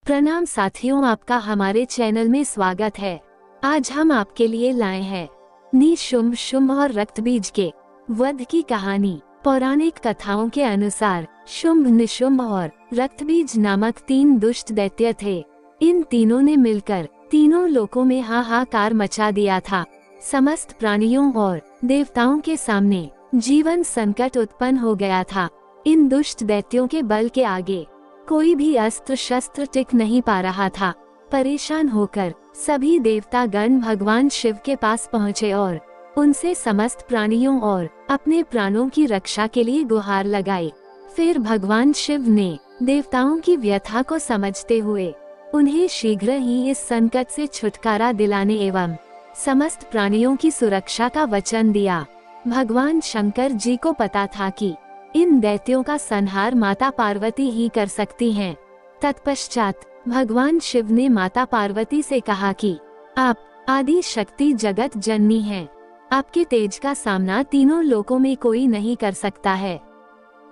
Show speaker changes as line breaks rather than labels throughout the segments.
प्रणाम साथियों, आपका हमारे चैनल में स्वागत है। आज हम आपके लिए लाए हैं निशुंभ, शुंभ और रक्तबीज के वध की कहानी। पौराणिक कथाओं के अनुसार शुंभ, निशुंभ और रक्तबीज नामक 3 दुष्ट दैत्य थे। इन तीनों ने मिलकर तीनों लोकों में हाहाकार मचा दिया था। समस्त प्राणियों और देवताओं के सामने जीवन संकट उत्पन्न हो गया था। इन दुष्ट दैत्यों के बल के आगे कोई भी अस्त्र शस्त्र टिक नहीं पा रहा था। परेशान होकर सभी देवता गण भगवान शिव के पास पहुँचे और उनसे समस्त प्राणियों और अपने प्राणों की रक्षा के लिए गुहार लगाई। फिर भगवान शिव ने देवताओं की व्यथा को समझते हुए उन्हें शीघ्र ही इस संकट से छुटकारा दिलाने एवं समस्त प्राणियों की सुरक्षा का वचन दिया। भगवान शंकर जी को पता था कि इन दैत्यों का संहार माता पार्वती ही कर सकती हैं। तत्पश्चात भगवान शिव ने माता पार्वती से कहा कि आप आदि शक्ति जगत जननी हैं। आपके तेज का सामना तीनों लोकों में कोई नहीं कर सकता है।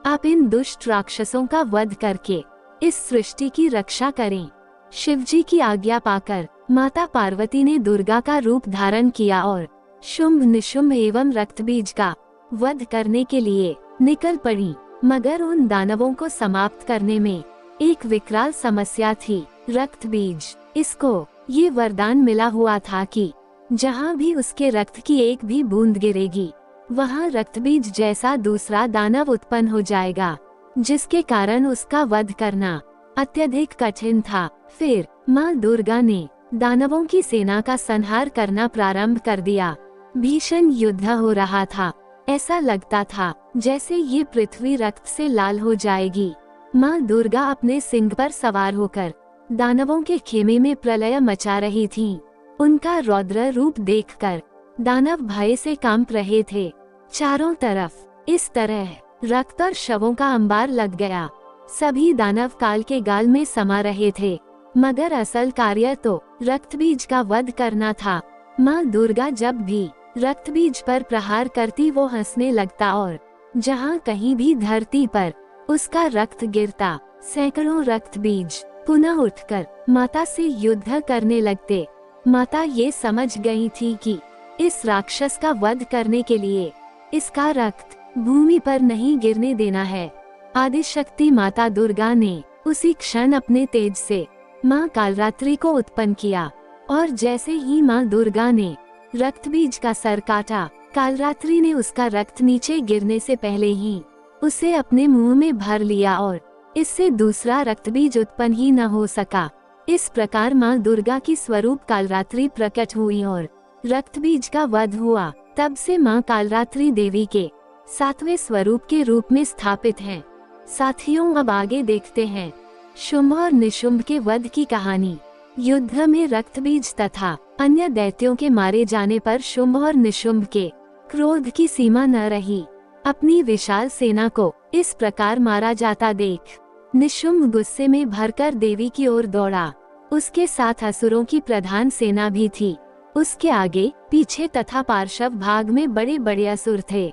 आप इन दुष्ट राक्षसों का वध करके इस सृष्टि की रक्षा करें। शिव जी की आज्ञा पाकर माता पार्वती ने दुर्गा का रूप धारण किया और शुंभ, निशुंभ एवं रक्तबीज का वध करने के लिए निकल पड़ी। मगर उन दानवों को समाप्त करने में एक विकराल समस्या थी। रक्तबीज, इसको ये वरदान मिला हुआ था कि जहाँ भी उसके रक्त की एक भी बूंद गिरेगी वहाँ रक्तबीज जैसा दूसरा दानव उत्पन्न हो जाएगा, जिसके कारण उसका वध करना अत्यधिक कठिन था। फिर माँ दुर्गा ने दानवों की सेना का संहार करना प्रारंभ कर दिया। भीषण युद्ध हो रहा था। ऐसा लगता था जैसे ये पृथ्वी रक्त से लाल हो जाएगी। माँ दुर्गा अपने सिंह पर सवार होकर दानवों के खेमे में प्रलय मचा रही थीं। उनका रौद्र रूप देखकर दानव भय से कांप रहे थे। चारों तरफ इस तरह रक्त और शवों का अंबार लग गया। सभी दानव काल के गाल में समा रहे थे, मगर असल कार्य तो रक्तबीज का वध करना था। माँ दुर्गा जब भी रक्तबीज पर प्रहार करती वो हंसने लगता और जहाँ कहीं भी धरती पर उसका रक्त गिरता सैकड़ों रक्तबीज पुनः उठकर माता से युद्ध करने लगते। माता ये समझ गई थी कि इस राक्षस का वध करने के लिए इसका रक्त भूमि पर नहीं गिरने देना है। आदिशक्ति माता दुर्गा ने उसी क्षण अपने तेज से माँ कालरात्रि को उत्पन्न किया और जैसे ही माँ दुर्गा ने रक्तबीज का सर काटा, कालरात्रि ने उसका रक्त नीचे गिरने से पहले ही उसे अपने मुंह में भर लिया और इससे दूसरा रक्तबीज उत्पन्न ही न हो सका। इस प्रकार माँ दुर्गा की स्वरूप कालरात्रि प्रकट हुई और रक्तबीज का वध हुआ। तब से माँ कालरात्रि देवी के 7वें स्वरूप के रूप में स्थापित हैं। साथियों, अब आगे देखते हैं शुंभ और निशुंभ के वध की कहानी। युद्ध में रक्तबीज तथा अन्य दैत्यों के मारे जाने पर शुंभ और निशुंभ के क्रोध की सीमा न रही। अपनी विशाल सेना को इस प्रकार मारा जाता देख निशुंभ गुस्से में भरकर देवी की ओर दौड़ा। उसके साथ असुरों की प्रधान सेना भी थी। उसके आगे पीछे तथा पार्श्व भाग में बड़े बड़े असुर थे,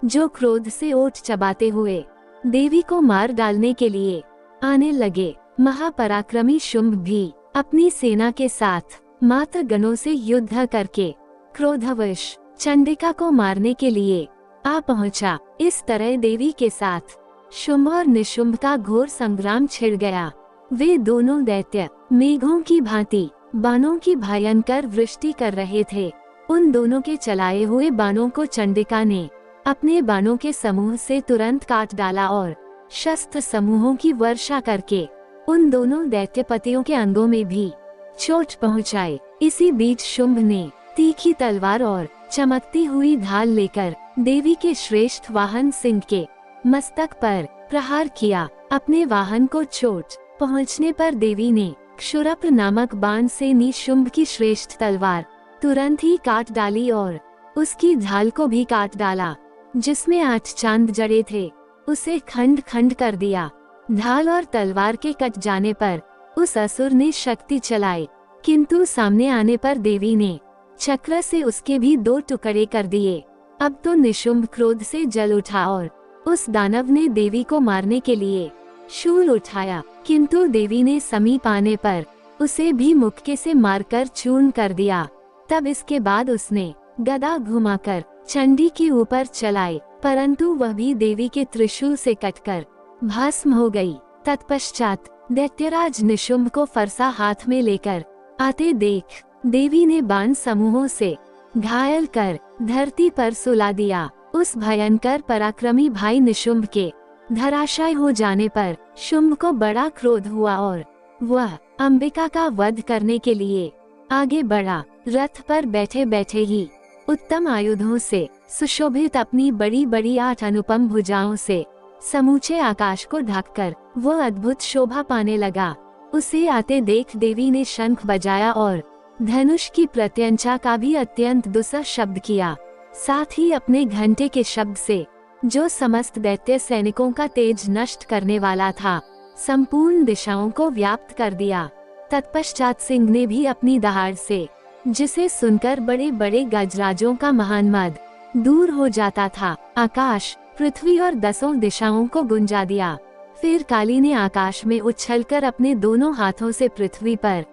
जो क्रोध से ओठ चबाते हुए देवी को मार डालने के लिए आने लगे। महापराक्रमी शुंभ भी अपनी सेना के साथ मात्र गणों से युद्ध करके क्रोधवश चंडिका को मारने के लिए आ पहुंचा। इस तरह देवी के साथ शुंभ और निशुंभ का घोर संग्राम छिड़ गया। वे दोनों दैत्य मेघों की भांति बाणों की भयंकर वृष्टि कर रहे थे। उन दोनों के चलाए हुए बाणों को चंडिका ने अपने बाणों के समूह से तुरंत काट डाला और शस्त्र समूहों की वर्षा करके उन दोनों दैत्यपतियों के अंगों में भी चोट पहुंचाई। इसी बीच शुंभ ने तीखी तलवार और चमकती हुई ढाल लेकर देवी के श्रेष्ठ वाहन सिंह के मस्तक पर प्रहार किया। अपने वाहन को चोट पहुंचने पर देवी ने क्षुरप्र नामक बाण से निशुंभ की श्रेष्ठ तलवार तुरंत ही काट डाली और उसकी ढाल को भी काट डाला, जिसमें 8 चांद जड़े थे। उसे खंड खंड कर दिया। ढाल और तलवार के कट जाने पर उस असुर ने शक्ति चलाई, किंतु सामने आने पर देवी ने चक्र से उसके भी 2 टुकड़े कर दिए। अब तो निशुंभ क्रोध से जल उठा और उस दानव ने देवी को मारने के लिए शूल उठाया, किंतु देवी ने समीप आने पर उसे भी मुक्के से मारकर चूर्ण कर दिया। तब इसके बाद उसने गदा घुमाकर चंडी के ऊपर चलाई, परंतु वह भी देवी के त्रिशूल से कटकर भस्म हो गई। तत्पश्चात दैत्यराज निशुंभ को फरसा हाथ में लेकर आते देख देवी ने बाण समूहों से घायल कर धरती पर सुला दिया। उस भयंकर पराक्रमी भाई निशुंभ के धराशायी हो जाने पर शुंभ को बड़ा क्रोध हुआ और वह अंबिका का वध करने के लिए आगे बढ़ा। रथ पर बैठे बैठे ही उत्तम आयुधों से सुशोभित अपनी बड़ी बड़ी 8 अनुपम भुजाओं से समूचे आकाश को ढककर वह अद्भुत शोभा पाने लगा। उसे आते देख देवी ने शंख बजाया और धनुष की प्रत्यंचा का भी अत्यंत दुस्सह शब्द किया। साथ ही अपने घंटे के शब्द से, जो समस्त दैत्य सैनिकों का तेज नष्ट करने वाला था, संपूर्ण दिशाओं को व्याप्त कर दिया। तत्पश्चात सिंह ने भी अपनी दहाड़ से, जिसे सुनकर बड़े बड़े गजराजों का महान मद दूर हो जाता था, आकाश, पृथ्वी और 10 दिशाओं को गुंजा दिया। फिर काली ने आकाश में उछलकर अपने दोनों हाथों से पृथ्वी पर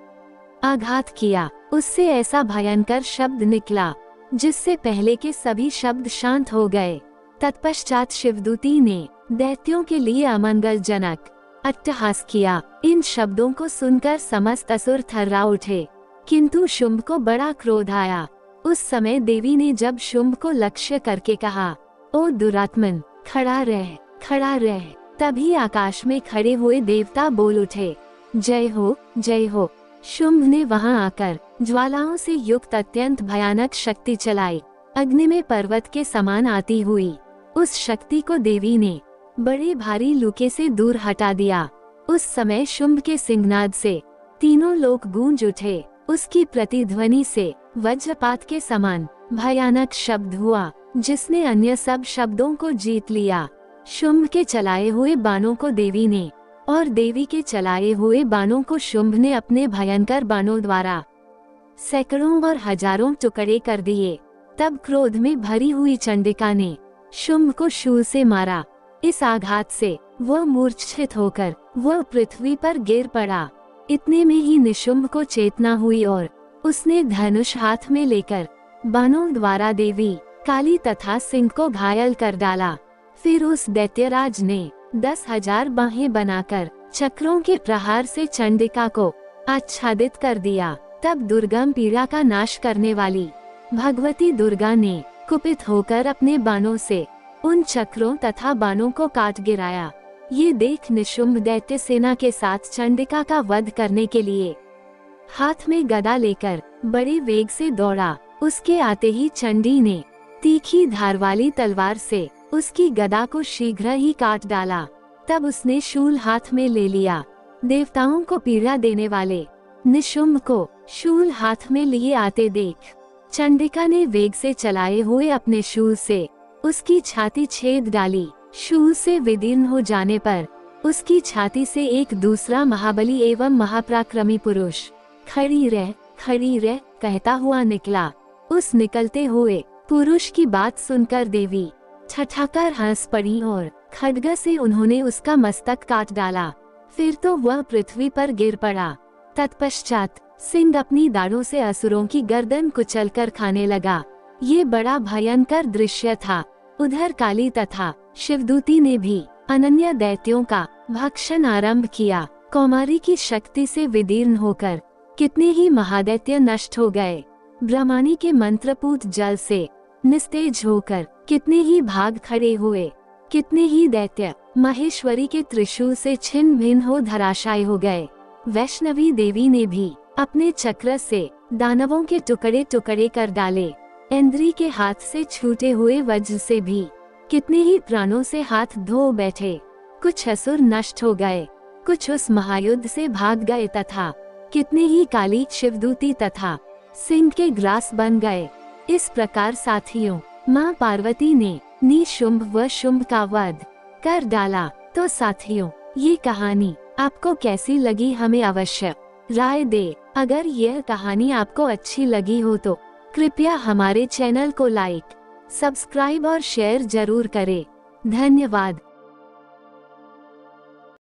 आघात किया। उससे ऐसा भयंकर शब्द निकला जिससे पहले के सभी शब्द शांत हो गए। तत्पश्चात शिवदूती ने दैत्यों के लिए अमंगलजनक अट्टहास किया। इन शब्दों को सुनकर समस्त असुर थर्रा उठे, किंतु शुंभ को बड़ा क्रोध आया। उस समय देवी ने जब शुंभ को लक्ष्य करके कहा, ओ दुरात्मन, खड़ा रह, खड़ा रह। तभी आकाश में खड़े हुए देवता बोल उठे, जय हो, जय हो। शुंभ ने वहां आकर ज्वालाओं से युक्त अत्यंत भयानक शक्ति चलाई, अग्नि में पर्वत के समान आती हुई। उस शक्ति को देवी ने बड़े भारी लूके से दूर हटा दिया। उस समय शुंभ के सिंहनाद से तीनों लोक गूंज उठे। उसकी प्रतिध्वनि से वज्रपात के समान भयानक शब्द हुआ, जिसने अन्य सब शब्दों को जीत लिया। शुंभ के चलाए हुए बाणों को देवी ने और देवी के चलाए हुए बाणों को शुंभ ने अपने भयंकर बाणों द्वारा सैकड़ों और हजारों टुकड़े कर दिए। तब क्रोध में भरी हुई चंडिका ने शुंभ को शूल से मारा। इस आघात से वह मूर्छित होकर वह पृथ्वी पर गिर पड़ा। इतने में ही निशुंभ को चेतना हुई और उसने धनुष हाथ में लेकर बाणों द्वारा देवी, काली तथा सिंह को घायल कर डाला। फिर उस दैत्यराज ने 10,000 बाहें बनाकर चक्रों के प्रहार से चंडिका को आच्छादित कर दिया। तब दुर्गम पीड़ा का नाश करने वाली भगवती दुर्गा ने कुपित होकर अपने बाणों से उन चक्रों तथा बाणों को काट गिराया। ये देख निशुंभ दैत्य सेना के साथ चंडिका का वध करने के लिए हाथ में गदा लेकर बड़े वेग से दौड़ा। उसके आते ही चंडी ने तीखी धार वाली तलवार से उसकी गदा को शीघ्र ही काट डाला। तब उसने शूल हाथ में ले लिया। देवताओं को पीड़ा देने वाले निशुंभ को शूल हाथ में लिए आते देख चंडिका ने वेग से चलाए हुए अपने शूल से उसकी छाती छेद डाली। शूल से विदीर्ण हो जाने पर उसकी छाती से एक दूसरा महाबली एवं महापराक्रमी पुरुष खड़ी रह कहता हुआ निकला। उस निकलते हुए पुरुष की बात सुनकर देवी ठठाकर हंस पड़ी और खड्ग से उन्होंने उसका मस्तक काट डाला। फिर तो वह पृथ्वी पर गिर पड़ा। तत्पश्चात सिंह अपनी दाढ़ों से असुरों की गर्दन कुचलकर खाने लगा। ये बड़ा भयंकर दृश्य था। उधर काली तथा शिवदूती ने भी अनन्य दैत्यों का भक्षण आरंभ किया। कौमारी की शक्ति से विदीर्ण होकर कितने ही महादैत्य नष्ट हो गए। ब्रह्माणी के मंत्रपूत जल से निस्तेज होकर कितने ही भाग खड़े हुए। कितने ही दैत्य महेश्वरी के त्रिशूल से छिन्न भिन्न हो धराशायी हो गए। वैष्णवी देवी ने भी अपने चक्र से दानवों के टुकड़े टुकड़े कर डाले। इंद्री के हाथ से छूटे हुए वज्र से भी कितने ही प्राणों से हाथ धो बैठे। कुछ असुर नष्ट हो गए, कुछ उस महायुद्ध से भाग गए तथा कितने ही काली, शिवदूती तथा सिंह के ग्रास बन गए। इस प्रकार साथियों, माँ पार्वती ने निशुंभ व शुंभ का वध कर डाला। तो साथियों, ये कहानी आपको कैसी लगी हमें अवश्य राय दे। अगर यह कहानी आपको अच्छी लगी हो तो कृपया हमारे चैनल को लाइक, सब्सक्राइब और शेयर जरूर करें। धन्यवाद।